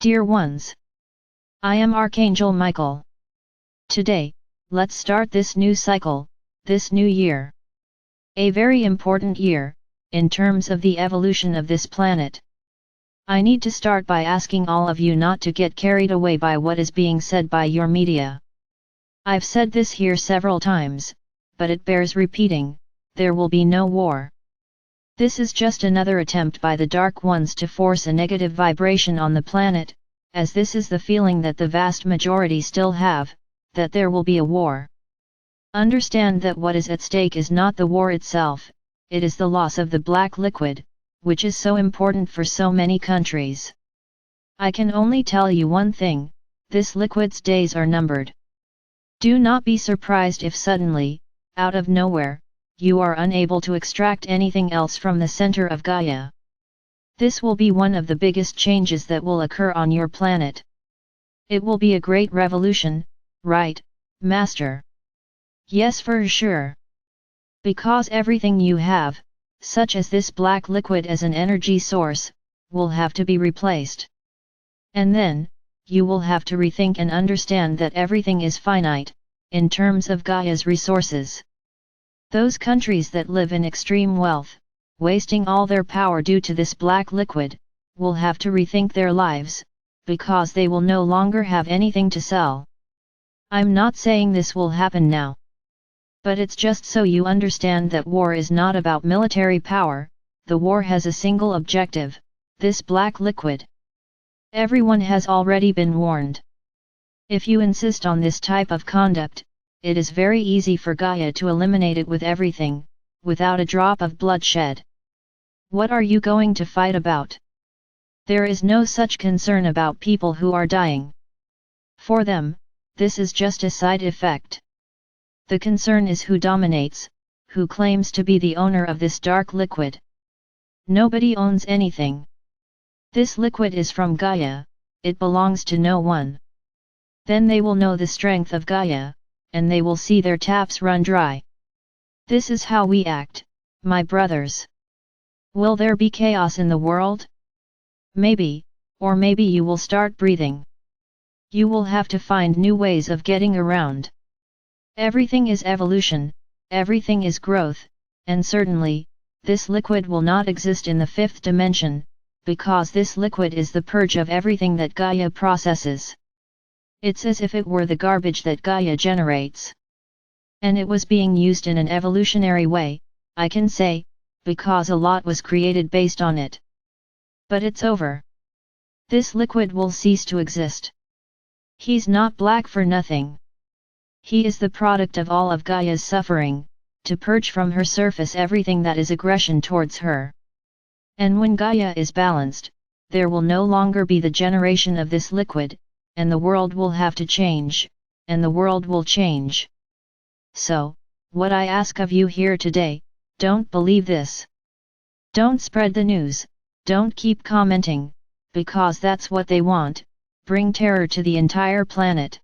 Dear ones, I am Archangel Michael. Today, let's start this new cycle, this new year. A very important year, in terms of the evolution of this planet. I need to start by asking all of you not to get carried away by what is being said by your media. I've said this here several times, but it bears repeating, there will be no war. This is just another attempt by the Dark Ones to force a negative vibration on the planet, as this is the feeling that the vast majority still have, that there will be a war. Understand that what is at stake is not the war itself, it is the loss of the black liquid, which is so important for so many countries. I can only tell you one thing, this liquid's days are numbered. Do not be surprised if suddenly, out of nowhere, you are unable to extract anything else from the center of Gaia. This will be one of the biggest changes that will occur on your planet. It will be a great revolution, right, Master? Yes, for sure. Because everything you have, such as this black liquid as an energy source, will have to be replaced. And then, you will have to rethink and understand that everything is finite, in terms of Gaia's resources. Those countries that live in extreme wealth, wasting all their power due to this black liquid, will have to rethink their lives, because they will no longer have anything to sell. I'm not saying this will happen now. But it's just so you understand that war is not about military power, the war has a single objective, this black liquid. Everyone has already been warned. If you insist on this type of conduct, it is very easy for Gaia to eliminate it with everything, without a drop of bloodshed. What are you going to fight about? There is no such concern about people who are dying. For them, this is just a side effect. The concern is who dominates, who claims to be the owner of this dark liquid. Nobody owns anything. This liquid is from Gaia, it belongs to no one. Then they will know the strength of Gaia, and they will see their taps run dry. This is how we act, my brothers. Will there be chaos in the world? Maybe, or maybe you will start breathing. You will have to find new ways of getting around. Everything is evolution, everything is growth, and certainly, this liquid will not exist in the fifth dimension, because this liquid is the purge of everything that Gaia processes. It's as if it were the garbage that Gaia generates. And it was being used in an evolutionary way, I can say, because a lot was created based on it. But it's over. This liquid will cease to exist. He's not black for nothing. He is the product of all of Gaia's suffering, to purge from her surface everything that is aggression towards her. And when Gaia is balanced, there will no longer be the generation of this liquid, and the world will have to change, and the world will change. So, what I ask of you here today, don't believe this. Don't spread the news, don't keep commenting, because that's what they want, bring terror to the entire planet.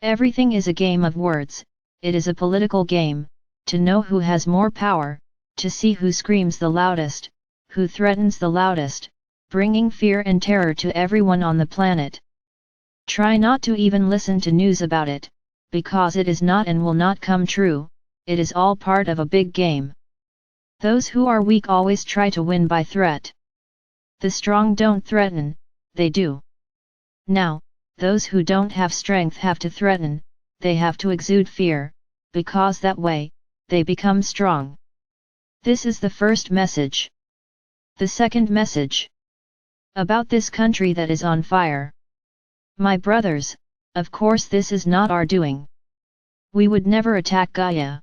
Everything is a game of words, it is a political game, to know who has more power, to see who screams the loudest, who threatens the loudest, bringing fear and terror to everyone on the planet. Try not to even listen to news about it, because it is not and will not come true, it is all part of a big game. Those who are weak always try to win by threat. The strong don't threaten, they do. Now, those who don't have strength have to threaten, they have to exude fear, because that way, they become strong. This is the first message. The second message. About this country that is on fire. My brothers, of course this is not our doing. We would never attack Gaia.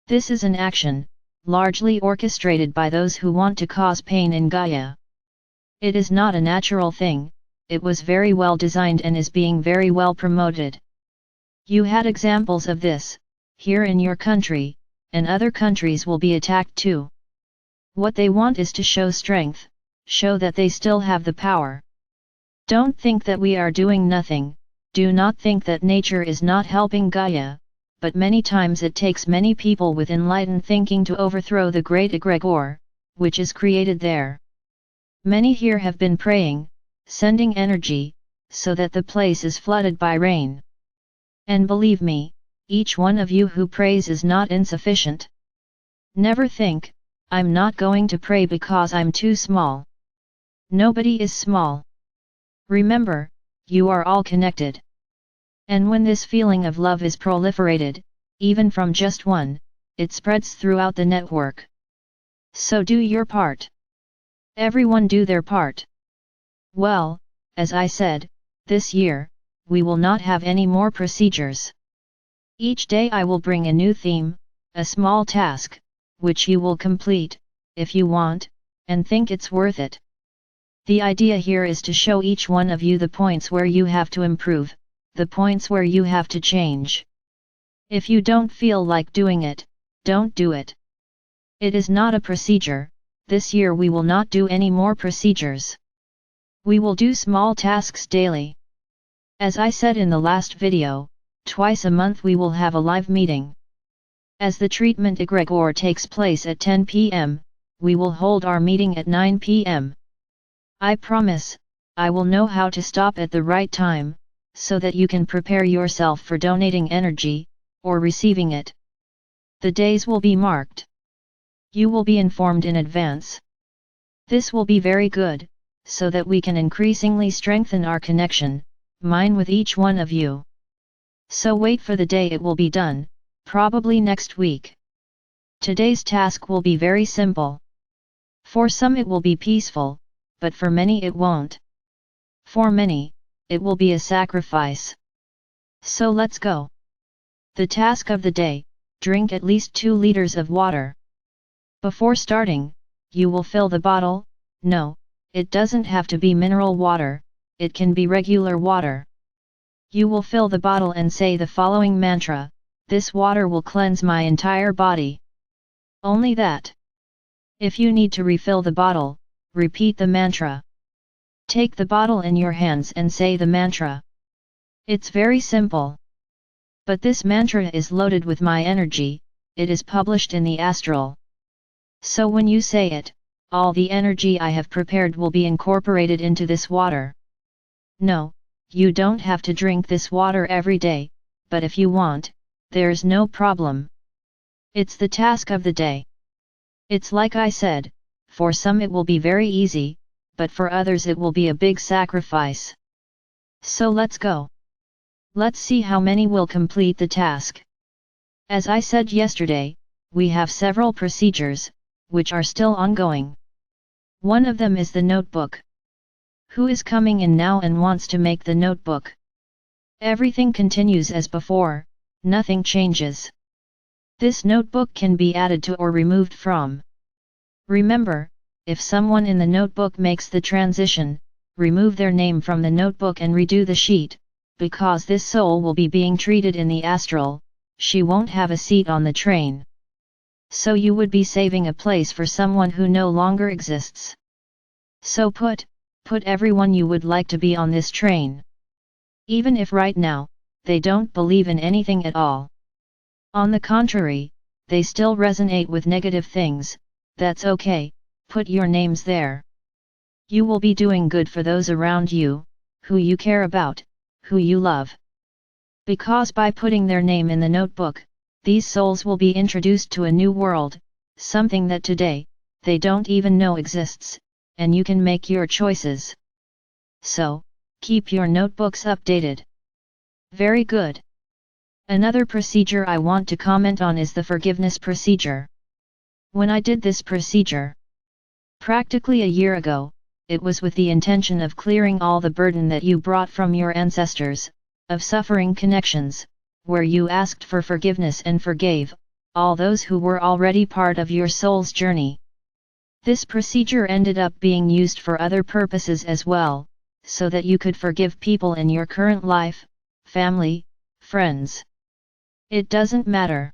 This is an action, largely orchestrated by those who want to cause pain in Gaia. It is not a natural thing, it was very well designed and is being very well promoted. You had examples of this, here in your country, and other countries will be attacked too. What they want is to show strength, show that they still have the power. Don't think that we are doing nothing, do not think that nature is not helping Gaia, but many times it takes many people with enlightened thinking to overthrow the great egregore, which is created there. Many here have been praying, sending energy, so that the place is flooded by rain. And believe me, each one of you who prays is not insufficient. Never think, I'm not going to pray because I'm too small. Nobody is small. Remember, you are all connected. And when this feeling of love is proliferated, even from just one, it spreads throughout the network. So do your part. Everyone do their part. Well, as I said, this year, we will not have any more procedures. Each day I will bring a new theme, a small task, which you will complete, if you want, and think it's worth it. The idea here is to show each one of you the points where you have to improve, the points where you have to change. If you don't feel like doing it, don't do it. It is not a procedure. This year we will not do any more procedures. We will do small tasks daily. As I said in the last video, twice a month we will have a live meeting. As the treatment egregore takes place at 10 p.m., we will hold our meeting at 9 p.m. I promise, I will know how to stop at the right time, so that you can prepare yourself for donating energy, or receiving it. The days will be marked. You will be informed in advance. This will be very good, so that we can increasingly strengthen our connection, mine with each one of you. So wait for the day it will be done, probably next week. Today's task will be very simple. For some it will be peaceful, but for many it won't. For many, it will be a sacrifice. So let's go. The task of the day: drink at least 2 liters of water. Before starting, you will fill the bottle. No, it doesn't have to be mineral water, it can be regular water. You will fill the bottle and say the following mantra: this water will cleanse my entire body. Only that. If you need to refill the bottle, repeat the mantra. Take the bottle in your hands and say the mantra. It's very simple. But this mantra is loaded with my energy, it is published in the astral. So when you say it, all the energy I have prepared will be incorporated into this water. No, you don't have to drink this water every day, but if you want, there's no problem. It's the task of the day. It's like I said, for some it will be very easy, but for others it will be a big sacrifice. So let's go. Let's see how many will complete the task. As I said yesterday, we have several procedures, which are still ongoing. One of them is the notebook. Who is coming in now and wants to make the notebook? Everything continues as before, nothing changes. This notebook can be added to or removed from. Remember, if someone in the notebook makes the transition, remove their name from the notebook and redo the sheet, because this soul will be being treated in the astral, she won't have a seat on the train. So you would be saving a place for someone who no longer exists. So put everyone you would like to be on this train. Even if right now, they don't believe in anything at all. On the contrary, they still resonate with negative things, that's okay, put your names there. You will be doing good for those around you, who you care about, who you love. Because by putting their name in the notebook, these souls will be introduced to a new world, something that today, they don't even know exists, and you can make your choices. So, keep your notebooks updated. Very good. Another procedure I want to comment on is the forgiveness procedure. When I did this procedure, practically a year ago, it was with the intention of clearing all the burden that you brought from your ancestors, of suffering connections, where you asked for forgiveness and forgave all those who were already part of your soul's journey. This procedure ended up being used for other purposes as well, so that you could forgive people in your current life, family, friends. It doesn't matter.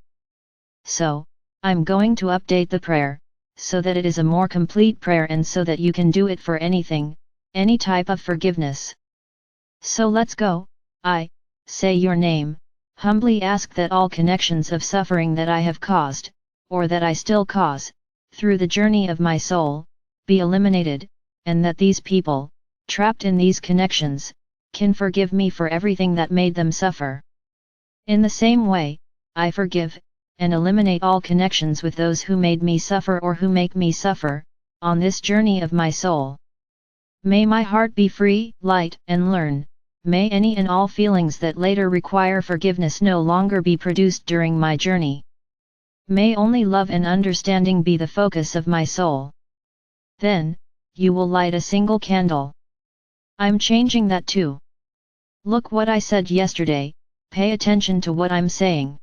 So, I'm going to update the prayer, so that it is a more complete prayer and so that you can do it for anything, any type of forgiveness. So let's go. I say your name, humbly ask that all connections of suffering that I have caused, or that I still cause, through the journey of my soul, be eliminated, and that these people, trapped in these connections, can forgive me for everything that made them suffer. In the same way, I forgive, and eliminate all connections with those who made me suffer or who make me suffer, on this journey of my soul. May my heart be free, light, and learn. May any and all feelings that later require forgiveness no longer be produced during my journey. May only love and understanding be the focus of my soul. Then, you will light a single candle. I'm changing that too. Look what I said yesterday, pay attention to what I'm saying.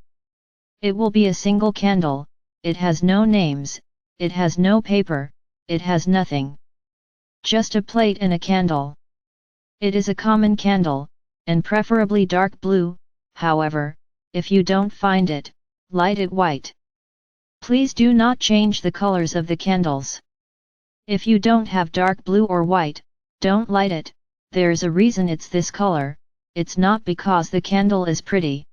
It will be a single candle, it has no names, it has no paper, it has nothing. Just a plate and a candle. It is a common candle, and preferably dark blue, however, if you don't find it, light it white. Please do not change the colors of the candles. If you don't have dark blue or white, don't light it, there's a reason it's this color, it's not because the candle is pretty.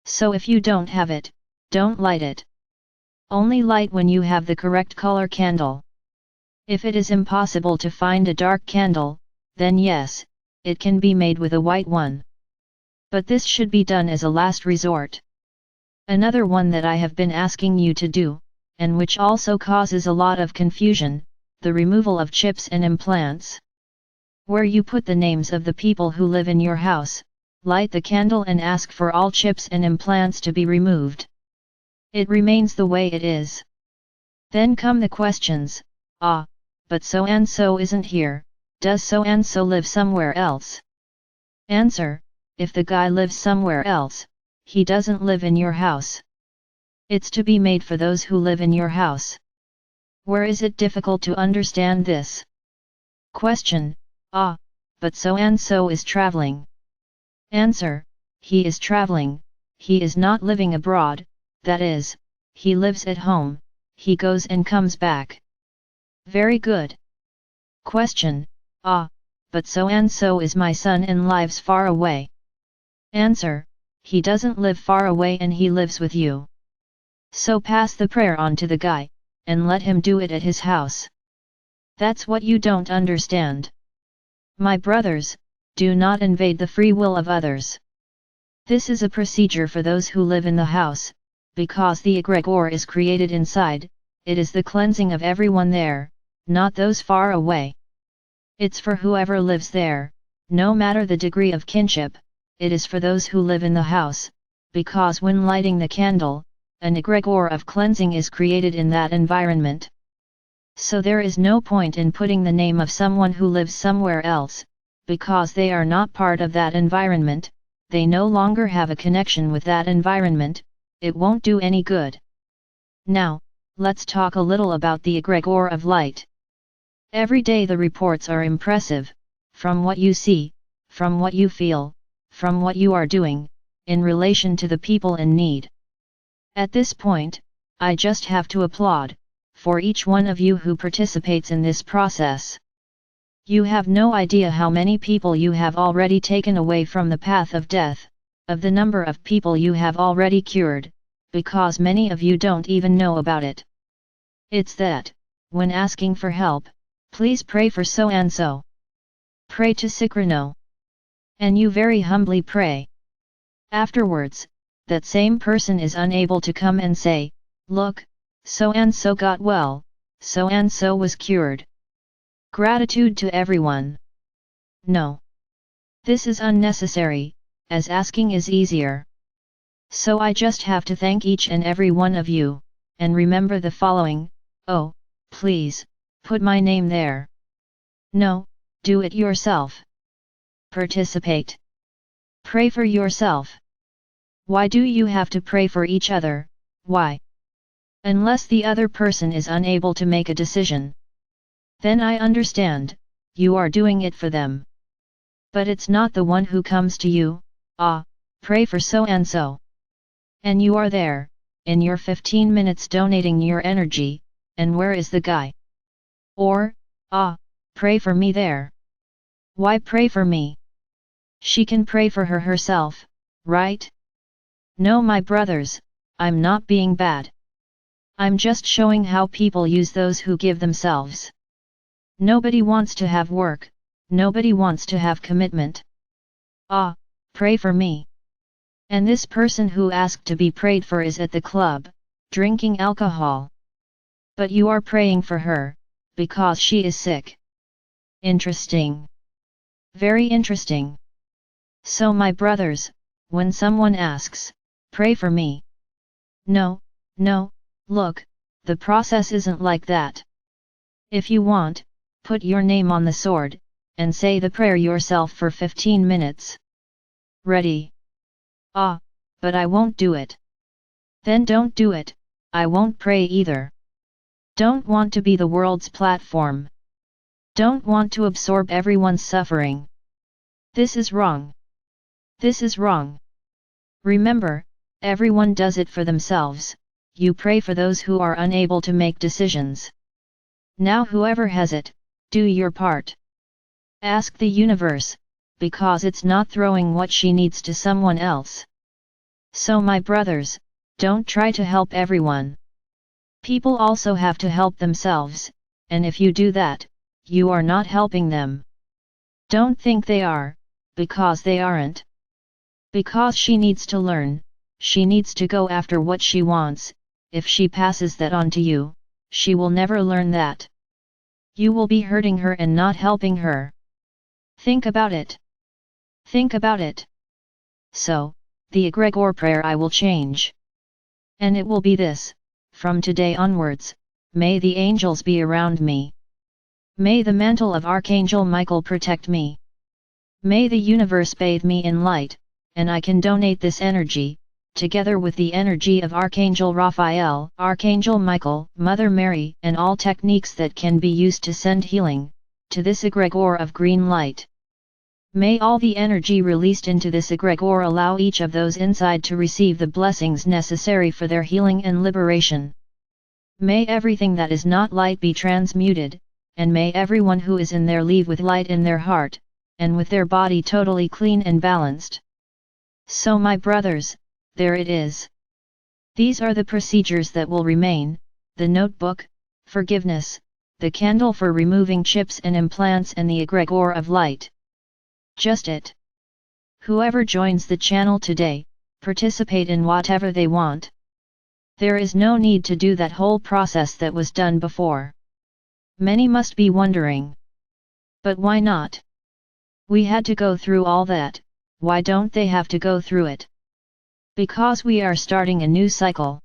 So if you don't have it, don't light it. Only light when you have the correct color candle. If it is impossible to find a dark candle, then yes, it can be made with a white one. But this should be done as a last resort. Another one that I have been asking you to do, and which also causes a lot of confusion, the removal of chips and implants. Where you put the names of the people who live in your house, light the candle and ask for all chips and implants to be removed. It remains the way it is. Then come the questions, but so and so isn't here, does so and so live somewhere else? Answer, if the guy lives somewhere else, he doesn't live in your house. It's to be made for those who live in your house. Where is it difficult to understand this? Question, but so and so is traveling. Answer, he is traveling, he is not living abroad, that is, he lives at home, he goes and comes back. Very good. Question, but so and so is my son and lives far away. Answer, he doesn't live far away and he lives with you. So pass the prayer on to the guy, and let him do it at his house. That's what you don't understand. My brothers, do not invade the free will of others. This is a procedure for those who live in the house, because the egregore is created inside, it is the cleansing of everyone there, not those far away. It's for whoever lives there, no matter the degree of kinship, it is for those who live in the house, because when lighting the candle, an egregore of cleansing is created in that environment. So there is no point in putting the name of someone who lives somewhere else, because they are not part of that environment, they no longer have a connection with that environment, it won't do any good. Now, let's talk a little about the egregore of light. Every day the reports are impressive, from what you see, from what you feel, from what you are doing, in relation to the people in need. At this point, I just have to applaud, for each one of you who participates in this process. You have no idea how many people you have already taken away from the path of death, of the number of people you have already cured, because many of you don't even know about it. It's that, when asking for help, please pray for so and so. Pray to Sikrino. And you very humbly pray. Afterwards, that same person is unable to come and say, look, so and so got well, so and so was cured. Gratitude to everyone. No. This is unnecessary, as asking is easier. So I just have to thank each and every one of you, and remember the following, oh, please, put my name there. No, do it yourself. Participate. Pray for yourself. Why do you have to pray for each other, why? Unless the other person is unable to make a decision. Then I understand, you are doing it for them. But it's not the one who comes to you, pray for so and so. And you are there, in your 15 minutes donating your energy, and where is the guy? Or, pray for me there. Why pray for me? She can pray for herself, right? No, my brothers, I'm not being bad. I'm just showing how people use those who give themselves. Nobody wants to have work, nobody wants to have commitment. Ah, pray for me. And this person who asked to be prayed for is at the club, drinking alcohol. But you are praying for her, because she is sick. Interesting. Very interesting. So my brothers, when someone asks, pray for me. No, look, the process isn't like that. If you want, put your name on the sword, and say the prayer yourself for 15 minutes. Ready? Ah, but I won't do it. Then don't do it, I won't pray either. Don't want to be the world's platform. Don't want to absorb everyone's suffering. This is wrong. This is wrong. Remember, everyone does it for themselves, you pray for those who are unable to make decisions. Now whoever has it, do your part. Ask the universe, because it's not throwing what she needs to someone else. So my brothers, don't try to help everyone. People also have to help themselves, and if you do that, you are not helping them. Don't think they are, because they aren't. Because she needs to learn, she needs to go after what she wants, if she passes that on to you, she will never learn that. You will be hurting her and not helping her. Think about it. Think about it. So, the egregore prayer I will change. And it will be this, from today onwards, may the angels be around me. May the mantle of Archangel Michael protect me. May the universe bathe me in light, and I can donate this energy, together with the energy of Archangel Raphael, Archangel Michael, Mother Mary, and all techniques that can be used to send healing, to this egregore of green light. May all the energy released into this egregore allow each of those inside to receive the blessings necessary for their healing and liberation. May everything that is not light be transmuted, and may everyone who is in there leave with light in their heart, and with their body totally clean and balanced. So my brothers, there it is. These are the procedures that will remain, the notebook, forgiveness, the candle for removing chips and implants, and the egregore of light. Just it. Whoever joins the channel today, participate in whatever they want. There is no need to do that whole process that was done before. Many must be wondering. But why not? We had to go through all that, why don't they have to go through it? Because we are starting a new cycle.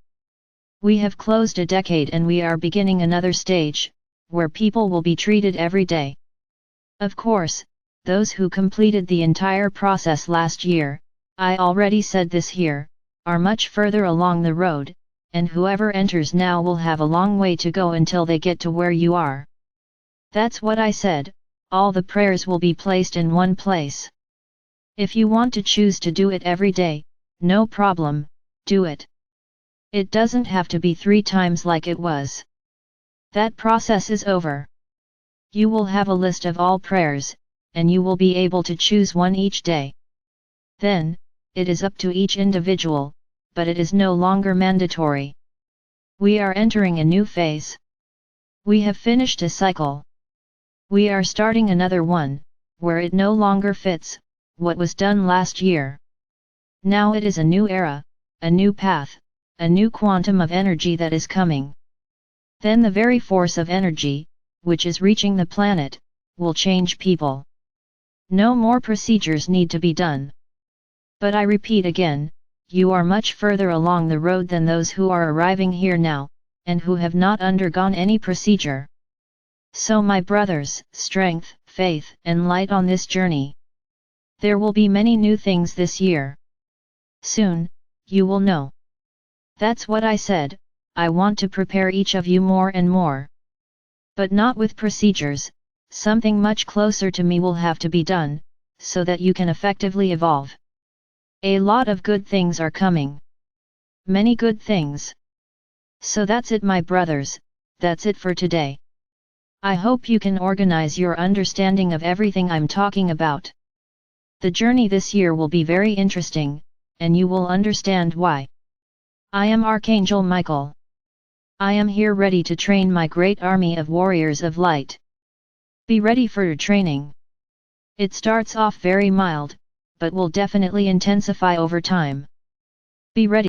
We have closed a decade and we are beginning another stage, where people will be treated every day. Of course, those who completed the entire process last year, I already said this here, are much further along the road, and whoever enters now will have a long way to go until they get to where you are. That's what I said, all the prayers will be placed in one place. If you want to choose to do it every day, no problem, do it. It doesn't have to be 3 times like it was. That process is over. You will have a list of all prayers, and you will be able to choose one each day. Then, it is up to each individual, but it is no longer mandatory. We are entering a new phase. We have finished a cycle. We are starting another one, where it no longer fits what was done last year. Now it is a new era, a new path, a new quantum of energy that is coming. Then the very force of energy, which is reaching the planet, will change people. No more procedures need to be done. But I repeat again, you are much further along the road than those who are arriving here now, and who have not undergone any procedure. So my brothers, strength, faith, and light on this journey. There will be many new things this year. Soon, you will know. That's what I said, I want to prepare each of you more and more. But not with procedures. Something much closer to me will have to be done, so that you can effectively evolve. A lot of good things are coming. Many good things. So that's it my brothers, that's it for today. I hope you can organize your understanding of everything I'm talking about. The journey this year will be very interesting, and you will understand why. I am Archangel Michael. I am here ready to train my great army of warriors of light. Be ready for your training. It starts off very mild, but will definitely intensify over time. Be ready.